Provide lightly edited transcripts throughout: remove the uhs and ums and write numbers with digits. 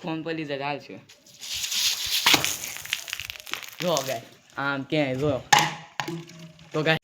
Phone પર લીધે જ હાલશે જો गाइस आम क्या है जो तो गाइस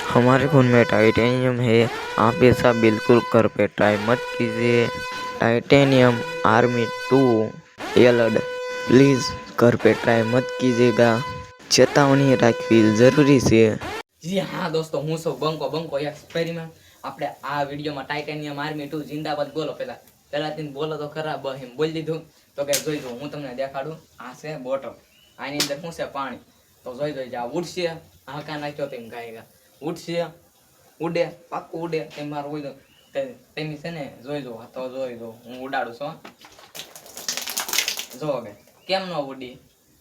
हमारे खून में टाइटेनियम है। आप ऐसा बिल्कुल कर पे ट्राई मत कीजिए। टाइटेनियम आर्मी 2 एलर्ट प्लीज घर पे ट्राई मत कीजिएगा। चेतावनी રાખવી જરૂરી છે। જી હા દોસ્તો હું સૌ બંકો એક્સપેરિમેન્ટ આપણે આ વિડિયોમાં ટાઇટેનિયમ આર્મી 2 જિંદાબાદ બોલો પહેલા થી બોલો તો ખરા બહીમ બોલી દીધું તો કે જોઈ જો હું તમને દેખાડું આ છે બોટલ આની અંદર શું છે પાણી તો જોઈ જા ઉડશે હાકા નાખ્યો તેમ ગાયગા ઉડશે ઉડે પાકું ઉડે તેમ મારું હોય તો તેમી છે ને જોઈ જો તો જોઈ જો હું ઉડાડું છું જો કે કેમ ન ઉડી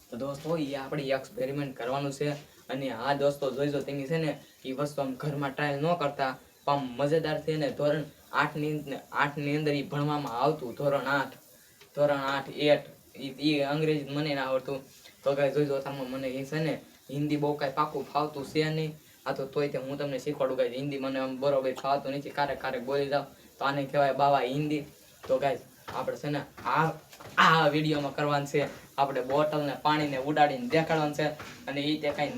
તો દોસ્તો એ આપણે એક્સપેરિમેન્ટ કરવાનું છે અને આ દોસ્તો જોઈ જો તેમી છે ને એ વસ્તુ આમ ઘરમાં ટ્રાયલ ન કરતા પણ મજેદાર છે ને ધોરણ 8 ની અંદર એ ભણવામાં આવતું ધોરણ 8 એ અંગ્રેજી મને ના આવડતું તો ગાય જોઈ જો તમે મને એ છે ને હિન્દી બહુ કઈ પાકું ફાવતું છે નહીં આ તો તોય તે હું તમને શીખવાડું ગાય હિન્દી મને બરોબર ફાવતું નથી કારેક બોલી જાવ તો આને કહેવાય બાવા હિન્દી તો ગાય આપણે છે ને આ વિડીયોમાં કરવાનું છે આપણે બોટલને પાણીને ઉડાડીને દેખાડવાનું છે અને એ તે કઈ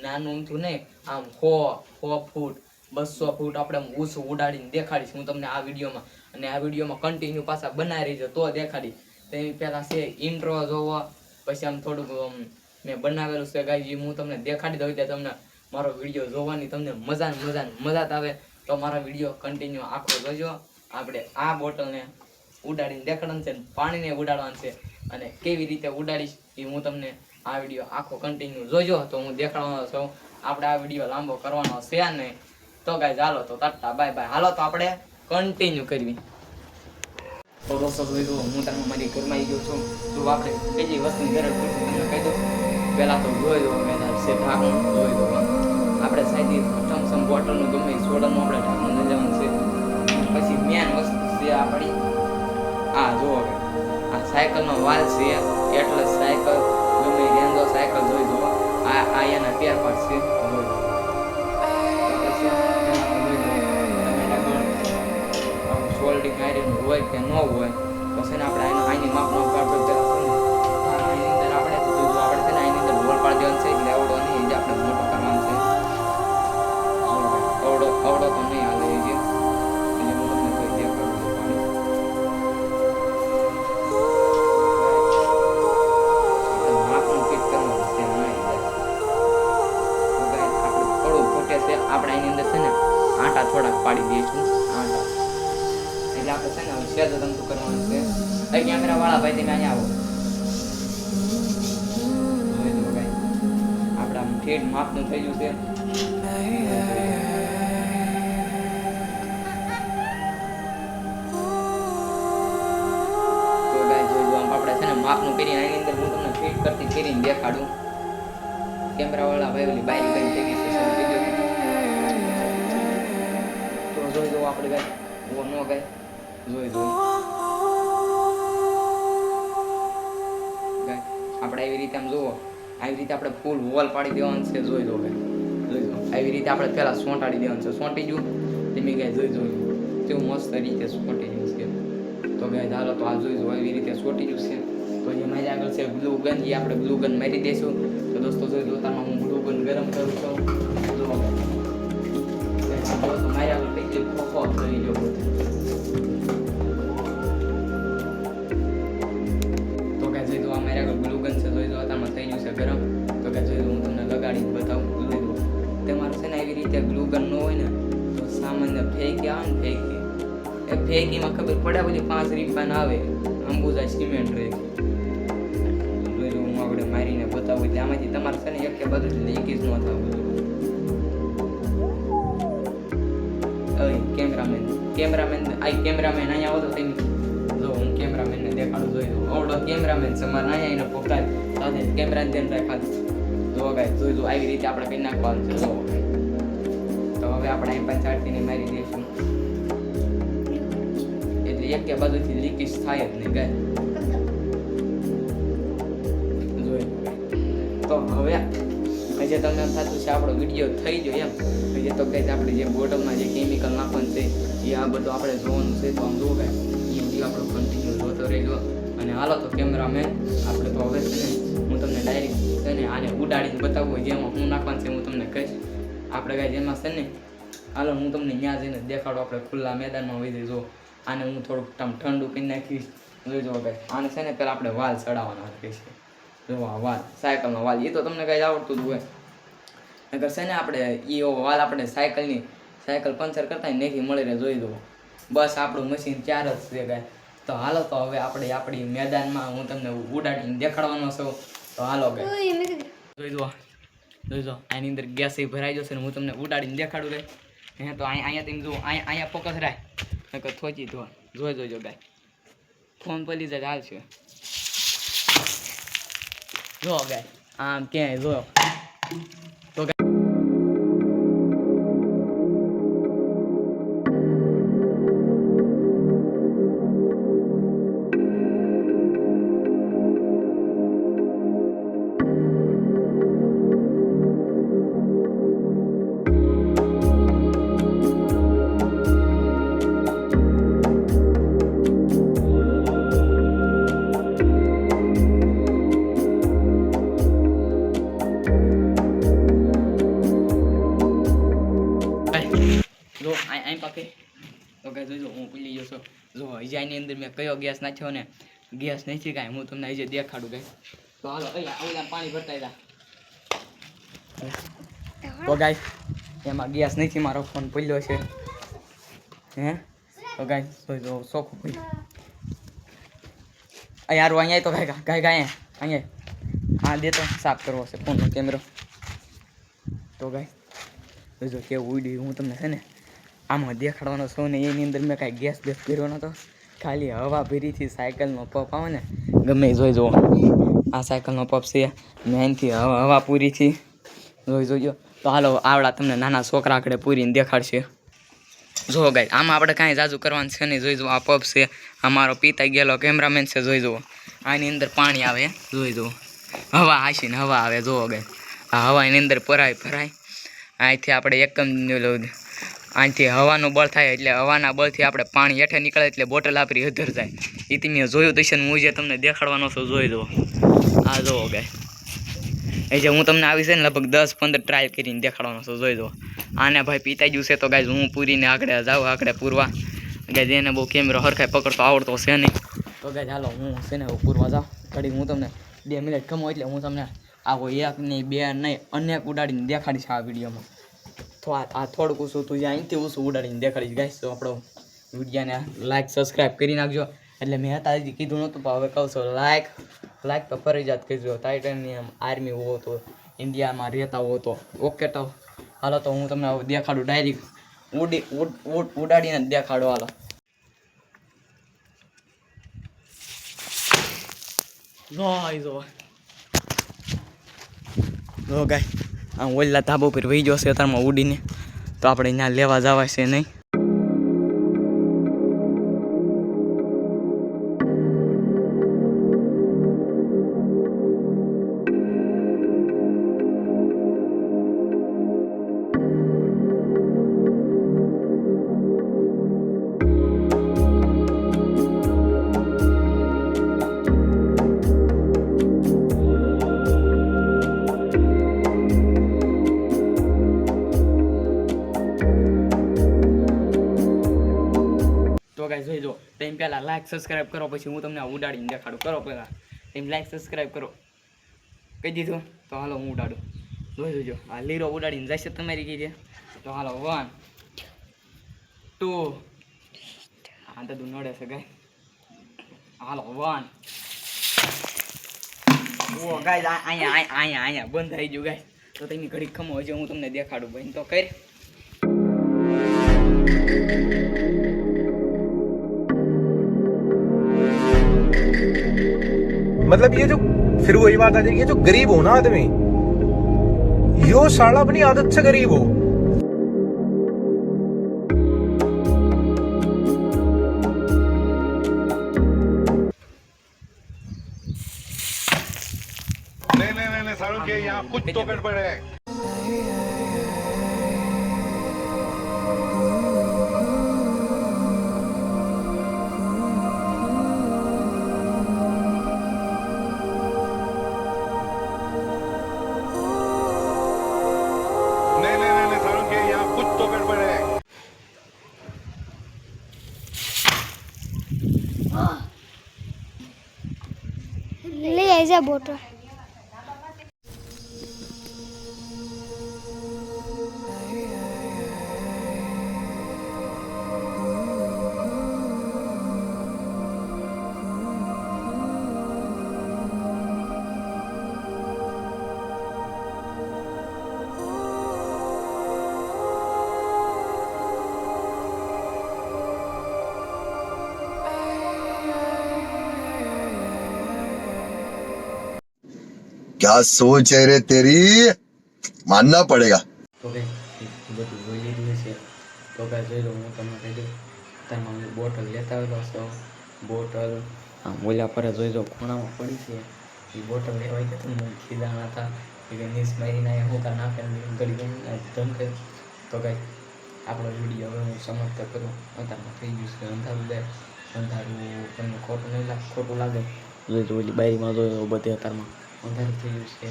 નાનું ઊંચું નહીં આમ 100 ફૂટ 200 ફૂટ આપણે ઊંચું ઉડાડીને દેખાડીશ હું તમને આ વિડીયોમાં અને આ વિડીયોમાં કન્ટિન્યુ પાછા બનાવી રહીજો તો દેખાડી તેની પહેલા છે ઇન્ટ્રો જોવો પછી આમ થોડુંક મેં બનાવેલું છે ગાય હું તમને દેખાડી દઉં ત્યાં તમને મારો વિડીયો જોવાની તમને મજા આવે તો મારો વિડીયો કન્ટિન્યુ આખો જોજો આપણે આ બોટલને ઉડાડીને દેખાડવાનું છે પાણીને ઉડાડવાનું છે અને કેવી રીતે ઉડાડીશ એ હું તમને આ વિડીયો આખો કન્ટિન્યુ જોજો તો હું દેખાડવાનો છું આપણે આ વિડીયો લાંબો કરવાનો છે નહીં તો ગાઈસ હાલો તો ટાટા બાય બાય હાલો તો આપણે કન્ટિન્યુ કરવી તો દોસ્તો જોઈ હું તમને મારી ઘરમાં આવી ગયો છું તો આપણે કઈ વસ્તુની જરૂર પડશે તમને કહી દઉં પહેલાં તો જોઈ દો મેં છે ઢાંકણ જોઈ દો આપણે સાઈડ થમ્સઅપ બોટલનું ગમે સોડાનું આપણે ઢાંકણ લઈ જવાનું છે પછી મેન વસ્તુ છે આપણી આ જુઓ આ સાયકલનો વાલ છે એટલે સાયકલ ગમે રેન્જો સાયકલ જોઈ દો આ એના પેર પાર્ટ છે જોઈ દો સોલ્ડિંગ આયરન હોય કે ન હોય પછી આપણે આની માપનો કાઢો આની અંદર આપણે છે ને આની અંદર હોલ પાડી દેવાનું છે એટલે આવડો નહીં આપણે મોટો કરવાનો છે આવડો તો નહીં હાલે એ આપણે એની અંદર છે ને આટા થોડાક પાડી દઈશું આટા એટલે આપણે છે ને હવે સેજ ધંધો કરવાનું છે અહીં કેમેરા વાળા ભાઈ તમે અહીંયા આવો આપણે આમ ઠેઠ માપનું થઈ ગયું છે તો ગાઈસ જોઈ લો આપણે છે ને માપનું કરીને એની અંદર હું તમને ફિટ કરતી કરીને દેખાડું કેમેરા વાળા ભાઈ ઓલી બારી થઈ ગઈ છે જોઈ દો આપણે ગાય ઓ નો ગાય જોઈ દો ગાય આપણે એવી રીતે આમ જુઓ આવી રીતે આપણે ફૂલ વોલ પાડી દેવાનું છે જોઈ દો ગાય જોઈ દો આવી રીતે આપણે પહેલા સોંટાડી દેવાનું છે સોંટી ગયું ધીમી ગાય જોઈ કેવું મસ્ત રીતે સોંટી ગયું છે તો ગાય ચાલો તો આ જોઈ દો આવી રીતે સોંટી ગયું છે તો જે મારી આગળ છે ગ્લુ ગન એ આપણે ગ્લુ ગન મારી દઈશું તો દોસ્તો જોઈ દો તારમાં હું ગ્લુ ગન ગરમ કરું છું જો તો મારી આગળ કઈ ખોખો થઈ ગયો તો કે જોઈ દો આ મારી આગળ ગ્લુ ગન છે જોઈ દો તારમાં થઈ ગયું છે ગરમ તો કે જોઈ દો હું તમને લગાડીને બતાવું જોઈ દો તમારે છે ને એવી રીતે ગ્લુ ગન ન હોય ને તો સામાન્ય ફેંકી આવે ને એ ફેંકીમાં ખબર પડે બધી 5 રૂપિયા ના આવે અંબુજા સિમેન્ટ રહે જોઈ દો હું આપણે મારીને બતાવું એટલે આમાંથી તમારે છે ને એક કે બધું લીકેજ ન થવું કેમેરામેન અહીંયા આવો તો તેની જો હું કેમેરામેનને દેખાડું જોઈ દઉં આવડો કેમેરામેન છે મારે અહીંયા એને પકડાય સાથે કેમેરાને ધ્યાન રાખવાનું જો ગાય જોઈ દો આવી રીતે આપણે કઈ નાખવાનું છે જો તો હવે આપણે અહીં પંચાયતીને મારી દઈશું એટલે એક કે બાજુથી લીકેજ થાય જ નહીં ગાય જોઈ તો હવે હજી તમને એમ થતું છે આપણો વિડીયો થઈ ગયો એમ હજી તો કંઈ આપણે જે બોટલમાં જે કેમિકલ નાખવાનું છે એ આ બધું આપણે જોવાનું છે તો આમ જોવો કાંઈ એ વિડીયો આપણો કન્ટિન્યુ જોતો રહેજો અને અને હાલો તો કેમેરામેન આપણે તો હવે છે ને હું તમને ડાયરેક્ટ છે ને આને ઉડાડીને બતાવું જેમાં હું નાખવાનું છે હું તમને કહીશ. આપણે કાંઈ જેમાં છે ને હાલો હું તમને ત્યાં જઈને દેખાડો. આપણે ખુલ્લા મેદાનમાં વહી જઈ જો આને હું થોડુંક ઠંડુ કરી નાખીશ. જોઈજો ભાઈ આને છે ને પહેલાં આપણે વાલ ચડાવવાના કહીશ. જો આ વાલ સાયકલનો વાલ એ તો તમને કાંઈ આવડતું જ હોય. નકર છે ને આપણે એ વાલ આપણે સાયકલ પંચર કરતા નથી મળી રહે જોઈ દો. બસ આપણું મશીન ચાર જ છે કાંઈ. તો હાલો તો હવે આપણે આપણી મેદાનમાં હું તમને ઉડાડીને દેખાડવાનો છું. તો હાલો ભાઈ જોઈ દો આની અંદર ગેસ એ ભરાઈ જશે ને હું તમને ઉડાડીને દેખાડું રે. હે તો અહીંયા તમે જુઓ અહીંયા ફોકસ રાખ નકર થોચી દો. જોઈજો ગાય ફોન પડી જાય હાલ છે. જો ગાય આમ ક્યાંય જો તો જો અહીં પાકે તો ગાય જોઈજો હું ભૂલી ગયો છું. જો હજારની અંદર મેં કયો ગેસ નાખ્યો ને ગેસ નથી કાંઈ હું તમને હજી દેખાડું ગાય. તો હાલો અહીંયા પાણી ભરતા હતા. તો ગાય એમાં ગેસ નથી મારો ફોન પડ્યો છે. હે તો ગાય જોઈજો ચોખ્ખું પડ્યું. યાર અહીંયા તો ગાય અહીંયા હા દેતો સાફ કરવો છે ફોનનો કેમેરો. તો ગાય જોઈજો કેવું ઉડી હું તમને છે ને આમાં દેખાડવાનો છું ને એની અંદર મેં કાંઈ ગેસ કર્યો નહોતો. ખાલી હવા ભરીથી સાયકલનો પંપ આવે ને ગમે જોઈ જુઓ આ સાયકલનો પંપ છે મેં અહીંથી હવા પૂરીથી જોઈજો. તો હાલો આવડા તમને નાના છોકરા આકડે પૂરીને દેખાડશે. જો ગાય આમાં આપણે કાંઈ જાજુ કરવાનું છે નહીં. જોઈ જુઓ આ પંપ છે અમારો પિતા ગયેલો કેમેરામેન છે. જોઈ જુઓ આની અંદર પાણી આવે જોઈ જુઓ હવા હાસીને હવા આવે. જુઓ ગાય આ હવા એની અંદર ભરાય અહીંથી આપણે એકમ અહીંથી હવાનું બળ થાય એટલે હવાના બળથી આપણે પાણી હેઠે નીકળે એટલે બોટલ આપણી અધર જાય. એ તમે જોયું દશે ને હું જે તમને દેખાડવાનો છું જોઈ દો. આ જુઓ ગાય એ જે હું તમને આવી છે ને લગભગ 10-15 ટ્રાય કરીને દેખાડવાનો છું જોઈ દો. આને ભાઈ પીતા ગયું છે તો ગાય હું પૂરીને આગળ જાઉં આગળ પૂરવા. ગાય એને બહુ કેમેરો હરખાય પકડતો આવડતો છે નહીં. તો ગાય ચાલો હું છે ને પૂરવા જાઉં ઘડી હું તમને 2 મિનિટ ખમો એટલે હું તમને આવો 1 નહીં 2 નહીં અનેક ઉડાડીને દેખાડીશ આ વિડીયોમાં. તો આ થોડુંક ઓછું તું અહીંથી ઓછું ઉડાડીને દેખાડીશ ગાઈશ. તો આપણો વિડીયોને લાઈક સબસ્ક્રાઈબ કરી નાખજો. એટલે મેં હતા હજી કીધું નહોતું પણ હવે કહું છું લાઈક તો ફરજિયાત કરજો. ટાઇટેનિયમ આર્મી હો તો ઇન્ડિયામાં રહેતા હો તો ઓકે. તો હાલો તો હું તમને દેખાડું ડાયરેક્ટ ઉડાડીને જ દેખાડો. હાલો જો ગાય આમ ઓલા ધાબા ઉપર વહી ગયો છે અત્યારમાં ઉડીને. તો આપણે ત્યાં લેવા જવા છે નહીં. જોઈ જો તેમ પહેલાં લાઈક સબસ્ક્રાઈબ કરો પછી હું તમને ઉડાડીને દેખાડું. કરો પહેલાં તેમ લાઈક સબસ્ક્રાઈબ કરો. કહી દીધું તો હાલો હું ઉડાડું. જોઈ જોજો આ લીરો ઉડાડીને જશે તમારી કીધે. તો હાલો 1 2 આ બધું નડે છે ગાય. હાલો 1 ઓ ગાય અહીંયા બંધ થઈ ગયું ગાય. તો તેની ઘડી ખમો હજી હું તમને દેખાડું ભાઈ. તો કરી मतलब ये जो फिर वही बात आ जाएगी, ये जो गरीब हो ना आदमी, यो साला अपनी आदत से गरीब हो. नहीं सालों के यहाँ कुछ तो गड़बड़ है. ले ऐसा बोतल क्या सोच है रे तेरी मानना पड़ेगा તો કંઈ બધું જોઈ લીધું છે. તો કાંઈ જોઈ લો, હું તમને કહી દઉં. તારમાં હું બોટલ લેતા આવેલો છું. બોટલ ઓલા પર જોઈ લો, ખૂણામાં પડી છે. એ બોટલ લેવા ગયા તો મને ખીજાણા હતા કે નીસ મારીને અહીંયા હું કાં નાખે ગળી ધમકે. તો કાંઈ આપણો વિડીયો હવે હું સમાપ્ત કરું. અંધારમાં થઈ ગયું છે, અંધારું જાય. અંધારું તમને ખોટું નહીં લાગે, ખોટું લાગે જોઈ તો ઓલી બારીમાં જોયો બધે અત્યારમાં અંધારું થઈ ગયું છે.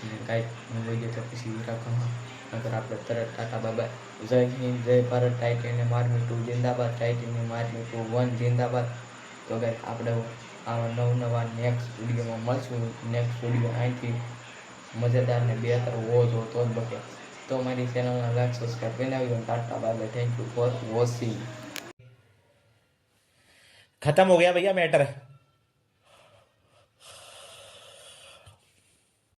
અને કાંઈ હું વહી જાય તો પછી રાખવામાં અગર આપણે તરત ટાટા બાબા. જય હિન્દ, જય ભારત, ટાઇટેનિયમ આર્મી 2 જિંદાબાદ, ટાઇટેનિયમ આર્મી 2 1 જિંદાબાદ. તો ગાઈસ આપણે આવા નવા નેક્સ્ટ વિડીયોમાં મળશું. નેક્સ્ટ વિડીયો અહીંથી મજેદાર ને બેહતર હોવો જો તો જ બકે. તો મારી ચેનલને લાઈક સબસ્ક્રાઈબ કરી નાખજો. Tata by, thank you for watching. खत्म हो गया भैया मैटर.